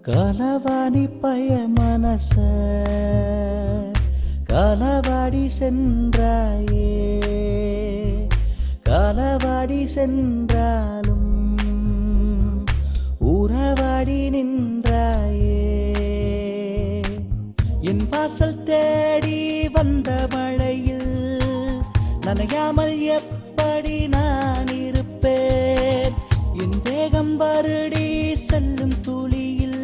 களவாணி பய மனச களவாடி சென்றாயே, களவாடி சென்றாலும் உறவாடி நின்றாயே. என் வாசல் தேடி வந்த மழையில் நனையாமல் எப்படி நான் இருப்பேன்? என் வேகம் வருடி செல்லும் துளியில்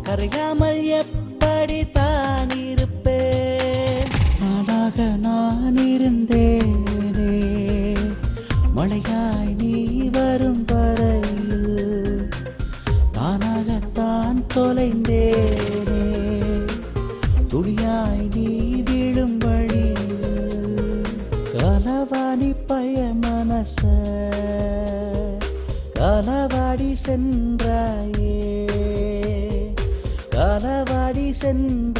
கரையாமல் எப்படி தான் இருப்பேன்? நானாக நான் இருந்தேனே, மழையாய் நீ வரும் வரையில் தானாகத்தான் தொலைந்தேனே, துளியாய் நீ விழும் வழியில். களவாணி பய மனச களவாடி சென்றாயே, களவாடி சென்ற